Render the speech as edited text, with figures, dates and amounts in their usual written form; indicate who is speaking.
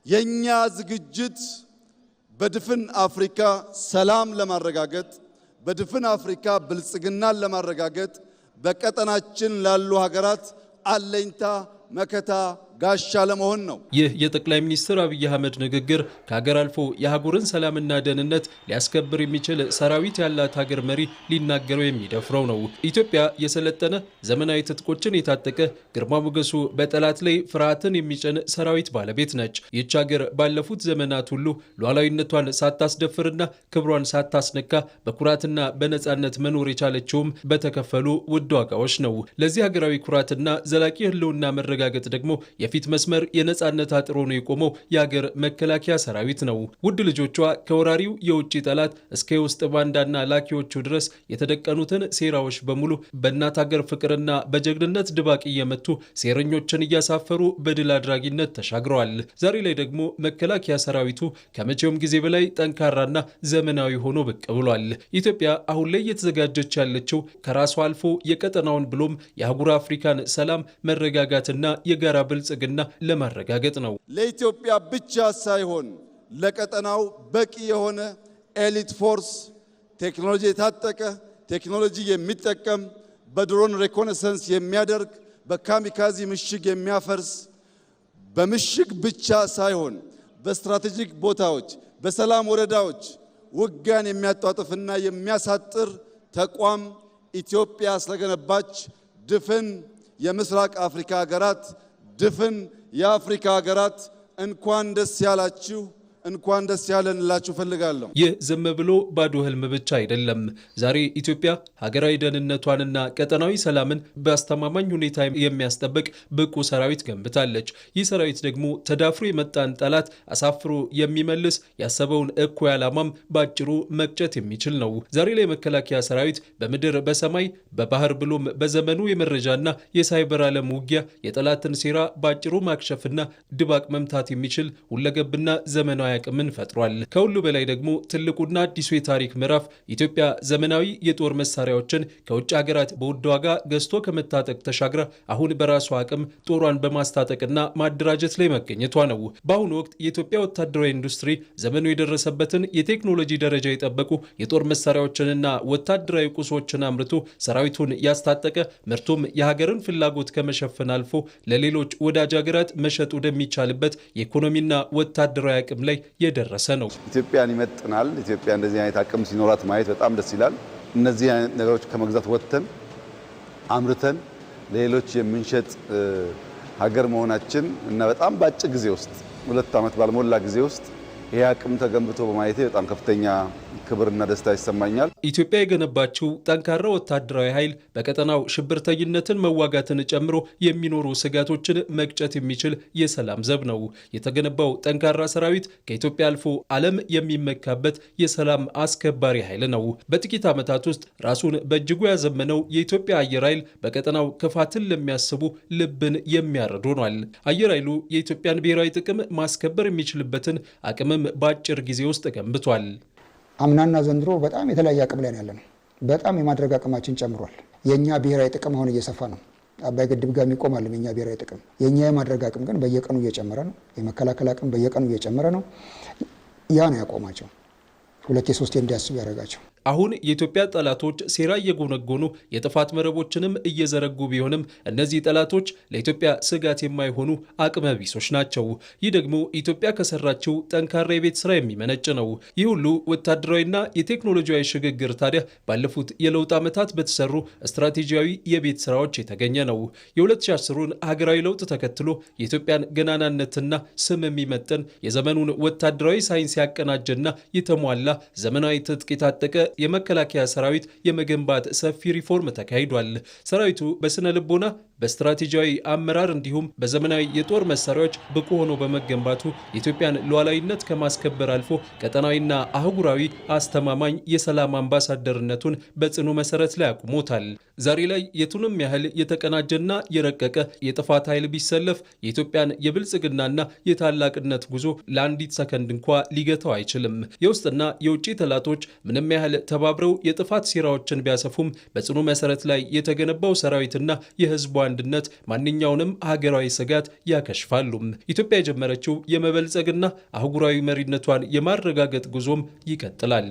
Speaker 1: የኛ ዝግጅት በድፍን አፍሪካ ሰላም ለማረጋገጥ በድፍን አፍሪካ ብልጽግናን ለማረጋገጥ በቀጠናችን ላሉ ሀገራት አለኝታ መከታ ጋሻ ለመሆን ነው።
Speaker 2: ይህ የጠቅላይ ሚኒስትር አብይ አህመድ ንግግር ከሀገር አልፎ የሀገርን ሰላምና ደህንነት ሊያስከብር የሚችል ሰራዊት ያላት ሀገር መሪ ሊናገረው የሚደፍረው ነው። ኢትዮጵያ የሰለጠነ ዘመናዊ ትጥቆችን የታጠቀ ግርማ ሞገሱ በጠላት ላይ ፍርሃትን የሚጭን ሰራዊት ባለቤት ነች። ይህች ሀገር ባለፉት ዘመናት ሁሉ ሉዓላዊነቷን ሳታስደፍርና ክብሯን ሳታስነካ በኩራትና በነጻነት መኖር የቻለችውም በተከፈሉ ውድ ዋጋዎች ነው። ለዚህ ሀገራዊ ኩራትና ዘላቂ ህልውና መረጋገጥ ደግሞ የፊት መስመር የነጻነት አጥሮ ነው የቆመው የሀገር መከላከያ ሰራዊት ነው። ውድ ልጆቿ ከወራሪው የውጭ ጠላት እስከ የውስጥ ባንዳና ላኪዎቹ ድረስ የተደቀኑትን ሴራዎች በሙሉ በእናት ሀገር ፍቅርና በጀግንነት ድባቅ እየመቱ ሴረኞችን እያሳፈሩ በድል አድራጊነት ተሻግረዋል። ዛሬ ላይ ደግሞ መከላከያ ሰራዊቱ ከመቼውም ጊዜ በላይ ጠንካራና ዘመናዊ ሆኖ ብቅ ብሏል። ኢትዮጵያ አሁን ላይ እየተዘጋጀች ያለችው ከራሷ አልፎ የቀጠናውን ብሎም የአህጉር አፍሪካን ሰላም መረጋጋትና የጋራ ብልጽግና ለማረጋገጥ ነው።
Speaker 1: ለኢትዮጵያ ብቻ ሳይሆን ለቀጠናው በቂ የሆነ ኤሊት ፎርስ ቴክኖሎጂ የታጠቀ ቴክኖሎጂ የሚጠቀም በድሮን ሬኮነሰንስ የሚያደርግ በካሚካዚ ምሽግ የሚያፈርስ በምሽግ ብቻ ሳይሆን በስትራቴጂክ ቦታዎች በሰላም ወረዳዎች ውጊያን የሚያጧጥፍና የሚያሳጥር ተቋም ኢትዮጵያ ስለገነባች ድፍን የምስራቅ አፍሪካ ሀገራት ድፍን የአፍሪካ ሀገራት እንኳን ደስ ያላችሁ እንኳን ደስ ያለን እላችሁ ፈልጋለሁ።
Speaker 2: ይህ ዝም ብሎ ባዶ ህልም ብቻ አይደለም። ዛሬ ኢትዮጵያ ሀገራዊ ደህንነቷንና ቀጠናዊ ሰላምን በአስተማማኝ ሁኔታ የሚያስጠብቅ ብቁ ሰራዊት ገንብታለች። ይህ ሰራዊት ደግሞ ተዳፍሮ የመጣን ጠላት አሳፍሮ የሚመልስ ያሰበውን እኩይ ዓላማም ባጭሩ መቅጨት የሚችል ነው። ዛሬ ላይ መከላከያ ሰራዊት በምድር በሰማይ በባህር ብሎም በዘመኑ የመረጃና የሳይበር ዓለም ውጊያ የጠላትን ሴራ ባጭሩ ማክሸፍና ድባቅ መምታት የሚችል ሁለገብና ዘመናዊ አቅምን ፈጥሯል። ከሁሉ በላይ ደግሞ ትልቁና አዲሱ የታሪክ ምዕራፍ ኢትዮጵያ ዘመናዊ የጦር መሳሪያዎችን ከውጭ ሀገራት በውድ ዋጋ ገዝቶ ከመታጠቅ ተሻግራ አሁን በራሷ አቅም ጦሯን በማስታጠቅና ማደራጀት ላይ መገኘቷ ነው። በአሁኑ ወቅት የኢትዮጵያ ወታደራዊ ኢንዱስትሪ ዘመኑ የደረሰበትን የቴክኖሎጂ ደረጃ የጠበቁ የጦር መሳሪያዎችንና ወታደራዊ ቁሶችን አምርቶ ሰራዊቱን ያስታጠቀ ምርቱም የሀገርን ፍላጎት ከመሸፈን አልፎ ለሌሎች ወዳጅ ሀገራት መሸጥ ወደሚቻልበት የኢኮኖሚና ወታደራዊ አቅም ላይ የደረሰ ነው።
Speaker 3: ኢትዮጵያን ይመጥናል። ኢትዮጵያ እንደዚህ አይነት አቅም ሲኖራት ማየት በጣም ደስ ይላል። እነዚህ አይነት ነገሮች ከመግዛት ወጥተን አምርተን ለሌሎች የምንሸጥ ሀገር መሆናችን እና በጣም በአጭር ጊዜ ውስጥ 2 ዓመት ባልሞላ ጊዜ ውስጥ ይህ አቅም ተገንብቶ በማየቴ በጣም ከፍተኛ ክብርና ደስታ ይሰማኛል።
Speaker 2: ኢትዮጵያ የገነባችው ጠንካራ ወታደራዊ ኃይል በቀጠናው ሽብርተኝነትን መዋጋትን ጨምሮ የሚኖሩ ስጋቶችን መቅጨት የሚችል የሰላም ዘብ ነው። የተገነባው ጠንካራ ሰራዊት ከኢትዮጵያ አልፎ ዓለም የሚመካበት የሰላም አስከባሪ ኃይል ነው። በጥቂት ዓመታት ውስጥ ራሱን በእጅጉ ያዘመነው የኢትዮጵያ አየር ኃይል በቀጠናው ክፋትን ለሚያስቡ ልብን የሚያርድ ሆኗል። አየር ኃይሉ የኢትዮጵያን ብሔራዊ ጥቅም ማስከበር የሚችልበትን አቅምም በአጭር ጊዜ ውስጥ ገንብቷል።
Speaker 4: አምናና ዘንድሮ በጣም የተለያየ አቅም ላይ ያለ ነው። በጣም የማድረግ አቅማችን ጨምሯል። የኛ ብሔራዊ ጥቅም አሁን እየሰፋ ነው። አባይ ግድብ ጋር የሚቆማል የኛ ብሔራዊ ጥቅም። የኛ የማድረግ አቅም ግን በየቀኑ እየጨመረ ነው። የመከላከል አቅም በየቀኑ እየጨመረ ነው። ያ ነው ያቆማቸው 2-3 እንዲያስቡ ያደረጋቸው።
Speaker 2: አሁን የኢትዮጵያ ጠላቶች ሴራ እየጎነጎኑ የጥፋት መረቦችንም እየዘረጉ ቢሆንም እነዚህ ጠላቶች ለኢትዮጵያ ስጋት የማይሆኑ አቅመ ቢሶች ናቸው። ይህ ደግሞ ኢትዮጵያ ከሰራችው ጠንካራ የቤት ስራ የሚመነጭ ነው። ይህ ሁሉ ወታደራዊና የቴክኖሎጂያዊ ሽግግር ታዲያ ባለፉት የለውጥ ዓመታት በተሰሩ ስትራቴጂያዊ የቤት ስራዎች የተገኘ ነው። የ2010ሩን ሀገራዊ ለውጥ ተከትሎ የኢትዮጵያን ገናናነትና ስም የሚመጥን የዘመኑን ወታደራዊ ሳይንስ ያቀናጀና የተሟላ ዘመናዊ ትጥቅ የታጠቀ የመከላከያ ሰራዊት የመገንባት ሰፊ ሪፎርም ተካሂዷል። ሰራዊቱ በስነ ልቦና በስትራቴጂያዊ አመራር እንዲሁም በዘመናዊ የጦር መሳሪያዎች ብቁ ሆኖ በመገንባቱ የኢትዮጵያን ሉዓላዊነት ከማስከበር አልፎ ቀጠናዊና አህጉራዊ አስተማማኝ የሰላም አምባሳደርነቱን በጽኑ መሰረት ላይ አቁሞታል። ዛሬ ላይ የቱንም ያህል የተቀናጀና የረቀቀ የጥፋት ኃይል ቢሰለፍ የኢትዮጵያን የብልጽግናና የታላቅነት ጉዞ ለአንዲት ሰከንድ እንኳ ሊገታው አይችልም። የውስጥና የውጭ ጠላቶች ምንም ያህል ተባብረው የጥፋት ሴራዎችን ቢያሰፉም በጽኑ መሰረት ላይ የተገነባው ሰራዊትና የህዝቧ አንድነት ማንኛውንም ሀገራዊ ስጋት ያከሽፋሉ። ኢትዮጵያ የጀመረችው የመበልጸግና አህጉራዊ መሪነቷን የማረጋገጥ ጉዞም ይቀጥላል።